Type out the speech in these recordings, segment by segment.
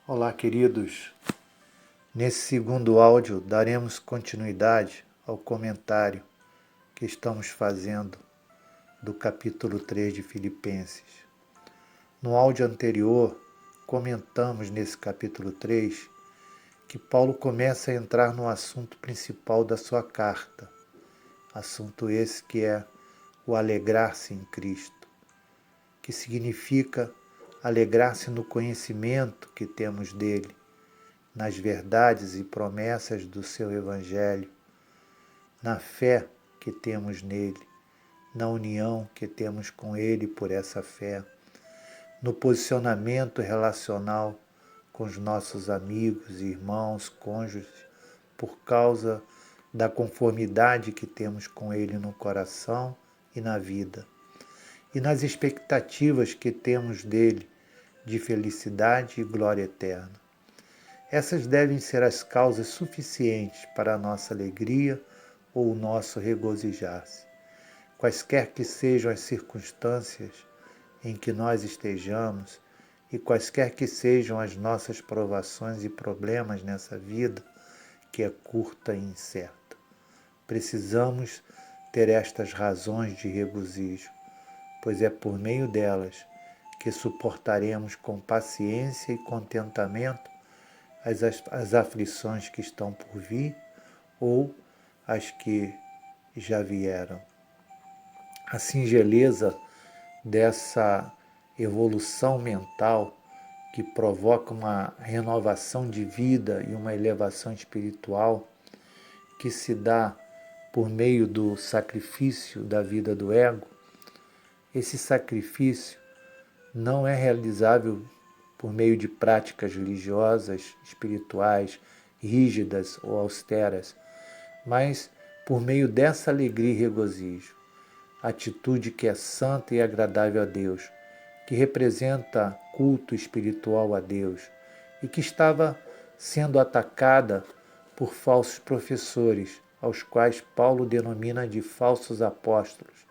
Olá, queridos. Nesse segundo áudio, daremos continuidade ao comentário que estamos fazendo do capítulo 3 de Filipenses. No áudio anterior, comentamos nesse capítulo 3 que Paulo começa a entrar no assunto principal da sua carta, assunto esse que é o alegrar-se em Cristo, que significa alegrar-se no conhecimento que temos dele, nas verdades e promessas do seu Evangelho, na fé que temos nele, na união que temos com ele por essa fé, no posicionamento relacional com os nossos amigos, irmãos, cônjuges, por causa da conformidade que temos com ele no coração e na vida, e nas expectativas que temos dele de felicidade e glória eterna. Essas devem ser as causas suficientes para a nossa alegria ou o nosso regozijar-se. Quaisquer que sejam as circunstâncias em que nós estejamos e quaisquer que sejam as nossas provações e problemas nessa vida, que é curta e incerta. Precisamos ter estas razões de regozijo, pois é por meio delas que suportaremos com paciência e contentamento as aflições que estão por vir ou as que já vieram. A singeleza dessa evolução mental que provoca uma renovação de vida e uma elevação espiritual que se dá por meio do sacrifício da vida do ego, esse sacrifício não é realizável por meio de práticas religiosas, espirituais, rígidas ou austeras, mas por meio dessa alegria e regozijo, atitude que é santa e agradável a Deus, que representa culto espiritual a Deus e que estava sendo atacada por falsos professores, aos quais Paulo denomina de falsos apóstolos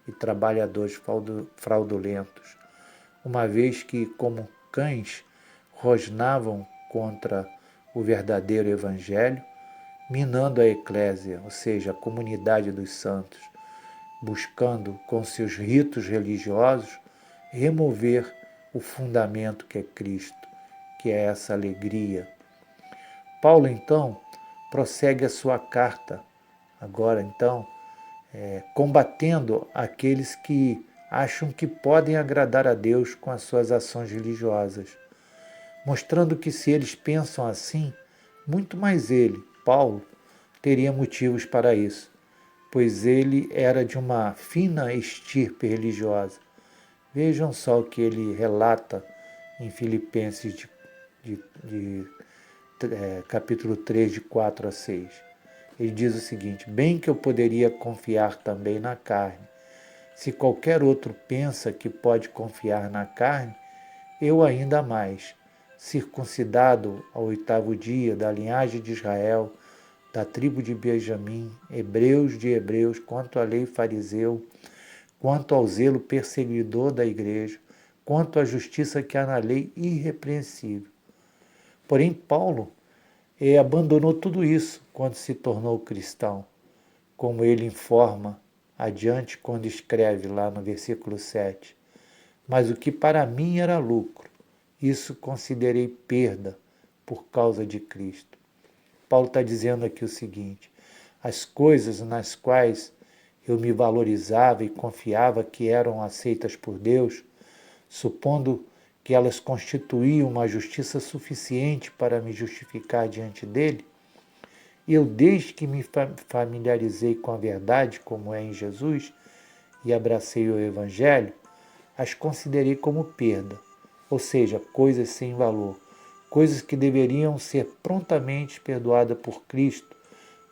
e trabalhadores fraudulentos, uma vez que, como cães, rosnavam contra o verdadeiro Evangelho, minando a eclésia, ou seja, a comunidade dos santos, buscando com seus ritos religiosos remover o fundamento que é Cristo, que é essa alegria. Paulo, então, prossegue a sua carta, agora, então, combatendo aqueles que acham que podem agradar a Deus com as suas ações religiosas, mostrando que se eles pensam assim, muito mais ele, Paulo, teria motivos para isso, pois ele era de uma fina estirpe religiosa. Vejam só o que ele relata em Filipenses capítulo 3, de 4 a 6. Ele diz o seguinte: bem que eu poderia confiar também na carne. Se qualquer outro pensa que pode confiar na carne, eu ainda mais, circuncidado ao 8º dia, da linhagem de Israel, da tribo de Benjamim, hebreus de hebreus, quanto à lei fariseu, quanto ao zelo perseguidor da igreja, quanto à justiça que há na lei, irrepreensível. Porém, Paulo abandonou tudo isso quando se tornou cristão, como ele informa adiante quando escreve lá no versículo 7. Mas o que para mim era lucro, isso considerei perda por causa de Cristo. Paulo está dizendo aqui o seguinte: as coisas nas quais eu me valorizava e confiava que eram aceitas por Deus, supondo que elas constituíam uma justiça suficiente para me justificar diante dele, eu, desde que me familiarizei com a verdade, como é em Jesus, e abracei o Evangelho, as considerei como perda, ou seja, coisas sem valor, coisas que deveriam ser prontamente perdoadas por Cristo,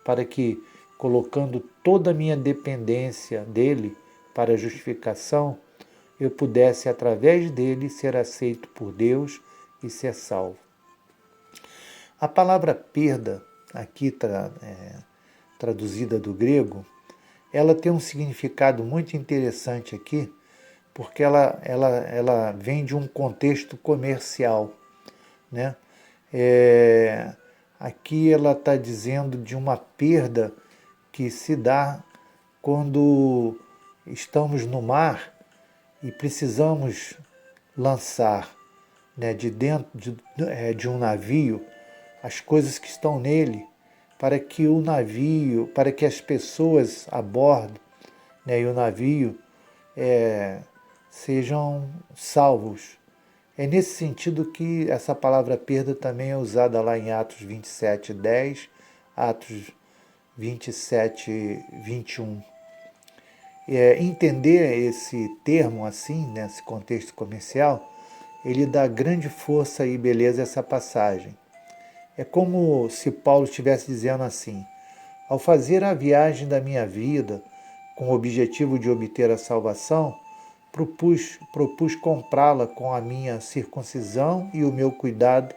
para que, colocando toda a minha dependência dele para a justificação, eu pudesse, através dele, ser aceito por Deus e ser salvo. A palavra perda, aqui traduzida do grego, ela tem um significado muito interessante aqui, porque ela vem de um contexto comercial, né? Aqui ela está dizendo de uma perda que se dá quando estamos no mar e precisamos lançar, né, de dentro de um navio as coisas que estão nele, para que o navio, para que as pessoas a bordo, né, e o navio sejam salvos. É nesse sentido que essa palavra perda também é usada lá em Atos 27:10, Atos 27:21. Entender esse termo assim, nesse contexto comercial, ele dá grande força e beleza a essa passagem. É como se Paulo estivesse dizendo assim: ao fazer a viagem da minha vida com o objetivo de obter a salvação, propus comprá-la com a minha circuncisão e o meu cuidado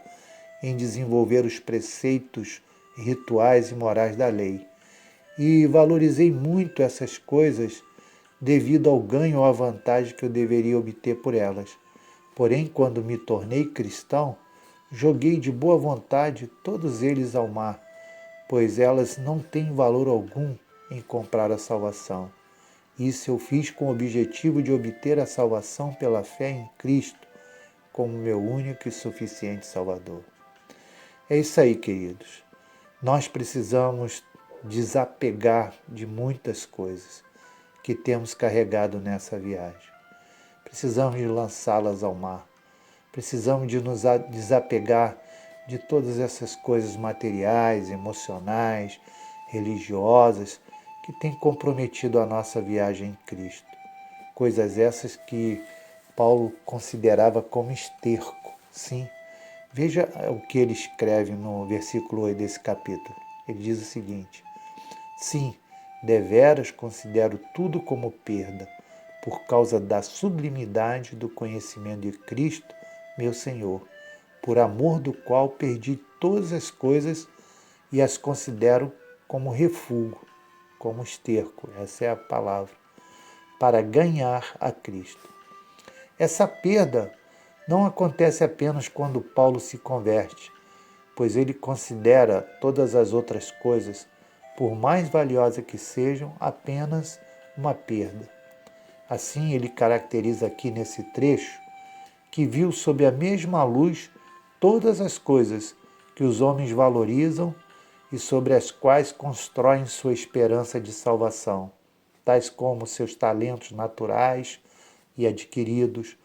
em desenvolver os preceitos rituais e morais da lei. E valorizei muito essas coisas devido ao ganho ou à vantagem que eu deveria obter por elas. Porém, quando me tornei cristão, joguei de boa vontade todos eles ao mar, pois elas não têm valor algum em comprar a salvação. Isso eu fiz com o objetivo de obter a salvação pela fé em Cristo, como meu único e suficiente Salvador. É isso aí, queridos. Nós precisamos desapegar de muitas coisas que temos carregado nessa viagem. Precisamos de lançá-las ao mar. Precisamos de nos desapegar de todas essas coisas materiais, emocionais, religiosas, que têm comprometido a nossa viagem em Cristo. Coisas essas que Paulo considerava como esterco. Sim, veja o que ele escreve no versículo 8 desse capítulo. Ele diz o seguinte: sim, deveras considero tudo como perda, por causa da sublimidade do conhecimento de Cristo, meu Senhor, por amor do qual perdi todas as coisas e as considero como refúgio, como esterco, essa é a palavra, para ganhar a Cristo. Essa perda não acontece apenas quando Paulo se converte, pois ele considera todas as outras coisas, por mais valiosas que sejam, apenas uma perda. Assim, ele caracteriza aqui nesse trecho que viu sob a mesma luz todas as coisas que os homens valorizam e sobre as quais constroem sua esperança de salvação, tais como seus talentos naturais e adquiridos,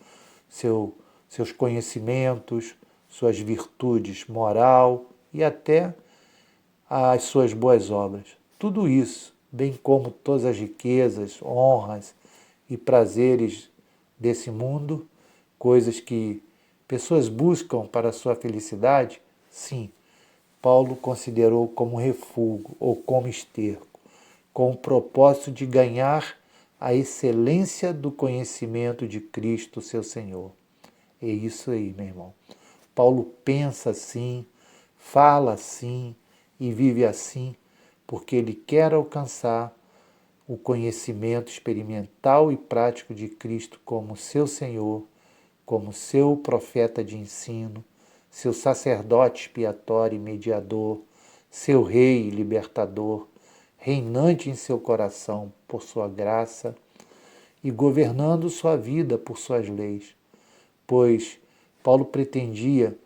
seus conhecimentos, suas virtudes moral e até as suas boas obras. Tudo isso, bem como todas as riquezas, honras e prazeres desse mundo, coisas que pessoas buscam para a sua felicidade, sim, Paulo considerou como refúgio ou como esterco, com o propósito de ganhar a excelência do conhecimento de Cristo, seu Senhor. É isso aí, meu irmão. Paulo pensa assim, fala assim e vive assim, porque ele quer alcançar o conhecimento experimental e prático de Cristo como seu Senhor, como seu profeta de ensino, seu sacerdote expiatório e mediador, seu rei e libertador, reinante em seu coração por sua graça e governando sua vida por suas leis. Pois Paulo pretendia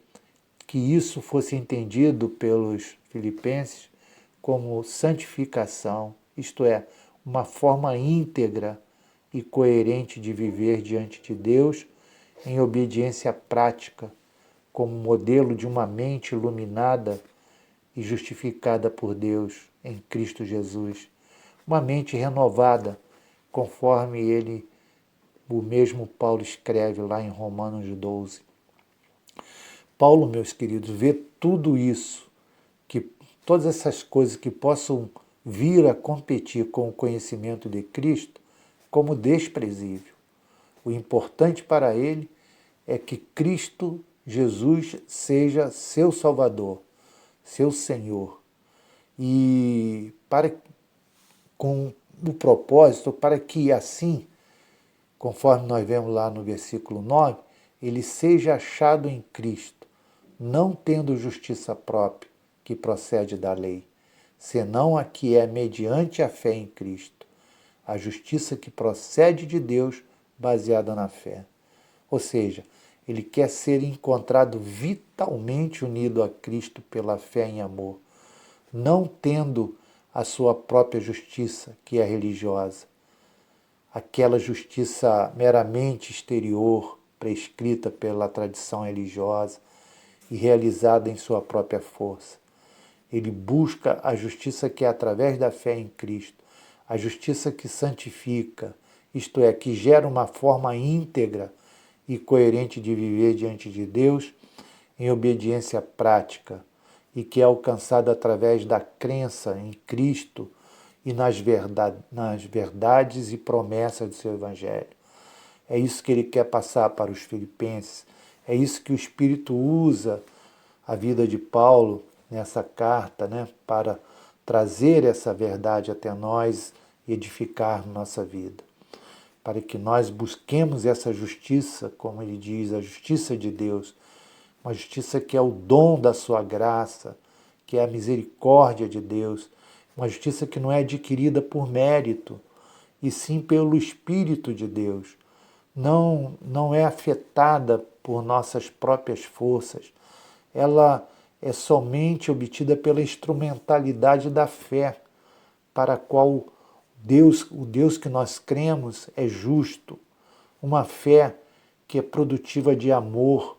que isso fosse entendido pelos filipenses como santificação, isto é, uma forma íntegra e coerente de viver diante de Deus em obediência prática, como modelo de uma mente iluminada e justificada por Deus em Cristo Jesus. Uma mente renovada, conforme o mesmo Paulo escreve lá em Romanos 12. Paulo, meus queridos, vê tudo isso, que todas essas coisas que possam vir a competir com o conhecimento de Cristo, como desprezível. O importante para ele é que Cristo Jesus seja seu Salvador, seu Senhor. E com o propósito, para que assim, conforme nós vemos lá no versículo 9, ele seja achado em Cristo, não tendo justiça própria, que procede da lei, senão a que é mediante a fé em Cristo, a justiça que procede de Deus, baseada na fé. Ou seja, ele quer ser encontrado vitalmente unido a Cristo pela fé em amor, não tendo a sua própria justiça, que é religiosa, aquela justiça meramente exterior, prescrita pela tradição religiosa e realizada em sua própria força. Ele busca a justiça que é através da fé em Cristo, a justiça que santifica, isto é, que gera uma forma íntegra e coerente de viver diante de Deus em obediência prática e que é alcançada através da crença em Cristo e nas verdades e promessas do seu Evangelho. É isso que ele quer passar para os filipenses, é isso que o Espírito usa a vida de Paulo nessa carta, para trazer essa verdade até nós e edificar nossa vida. Para que nós busquemos essa justiça, como ele diz, a justiça de Deus, uma justiça que é o dom da sua graça, que é a misericórdia de Deus, uma justiça que não é adquirida por mérito, e sim pelo Espírito de Deus. Não é afetada por nossas próprias forças. Ela é somente obtida pela instrumentalidade da fé, para a qual o Deus que nós cremos é justo. Uma fé que é produtiva de amor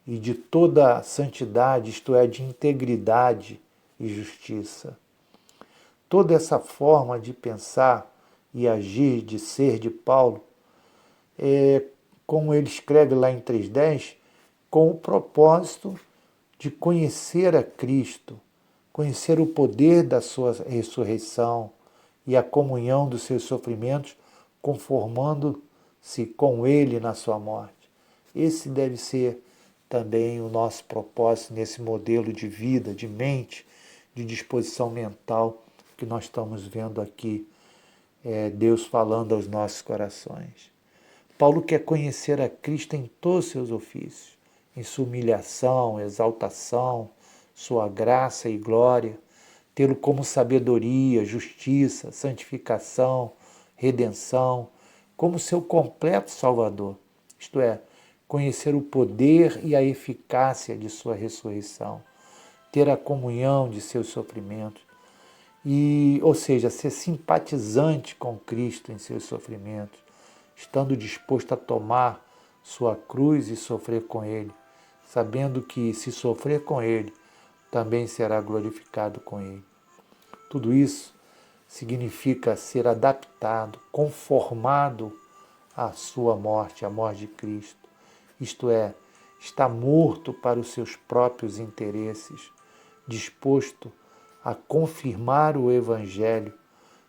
e de toda santidade, isto é, de integridade e justiça. Toda essa forma de pensar e agir, de ser de Paulo, como ele escreve lá em 3:10, com o propósito de conhecer a Cristo, conhecer o poder da sua ressurreição e a comunhão dos seus sofrimentos, conformando-se com ele na sua morte. Esse deve ser também o nosso propósito nesse modelo de vida, de mente, de disposição mental que nós estamos vendo aqui, Deus falando aos nossos corações. Paulo quer conhecer a Cristo em todos os seus ofícios, em sua humilhação, exaltação, sua graça e glória, tê-lo como sabedoria, justiça, santificação, redenção, como seu completo Salvador, isto é, conhecer o poder e a eficácia de sua ressurreição, ter a comunhão de seus sofrimentos, ou seja, ser simpatizante com Cristo em seus sofrimentos, estando disposto a tomar sua cruz e sofrer com Ele, sabendo que se sofrer com Ele, também será glorificado com Ele. Tudo isso significa ser adaptado, conformado à sua morte, à morte de Cristo. Isto é, está morto para os seus próprios interesses, disposto a confirmar o Evangelho,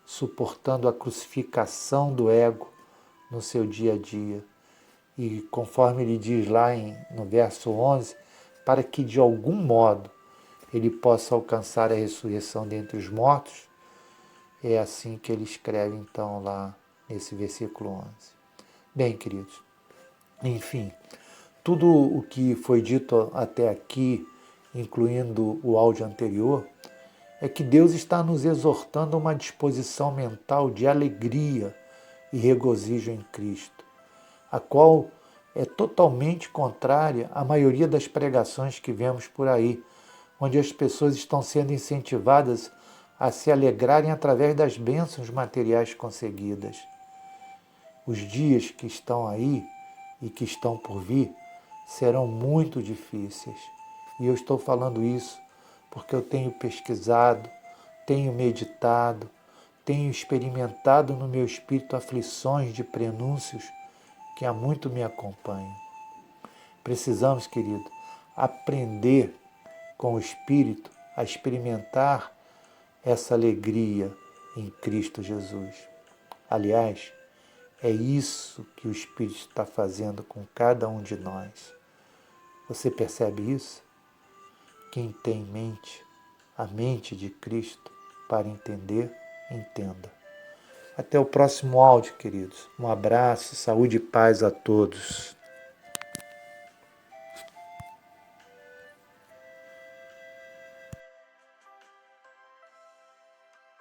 suportando a crucificação do ego no seu dia a dia. E conforme ele diz lá no verso 11, para que de algum modo ele possa alcançar a ressurreição dentre os mortos, é assim que ele escreve então lá nesse versículo 11. Bem, queridos, enfim, tudo o que foi dito até aqui, incluindo o áudio anterior, é que Deus está nos exortando a uma disposição mental de alegria e regozijo em Cristo, a qual é totalmente contrária à maioria das pregações que vemos por aí, onde as pessoas estão sendo incentivadas a se alegrarem através das bênçãos materiais conseguidas. Os dias que estão aí e que estão por vir serão muito difíceis. E eu estou falando isso porque eu tenho pesquisado, tenho meditado, tenho experimentado no meu espírito aflições de prenúncios que há muito me acompanham. Precisamos, querido, aprender com o Espírito a experimentar essa alegria em Cristo Jesus. Aliás, é isso que o Espírito está fazendo com cada um de nós. Você percebe isso? Quem tem mente, a mente de Cristo, para entender, entenda. Até o próximo áudio, queridos. Um abraço, saúde e paz a todos.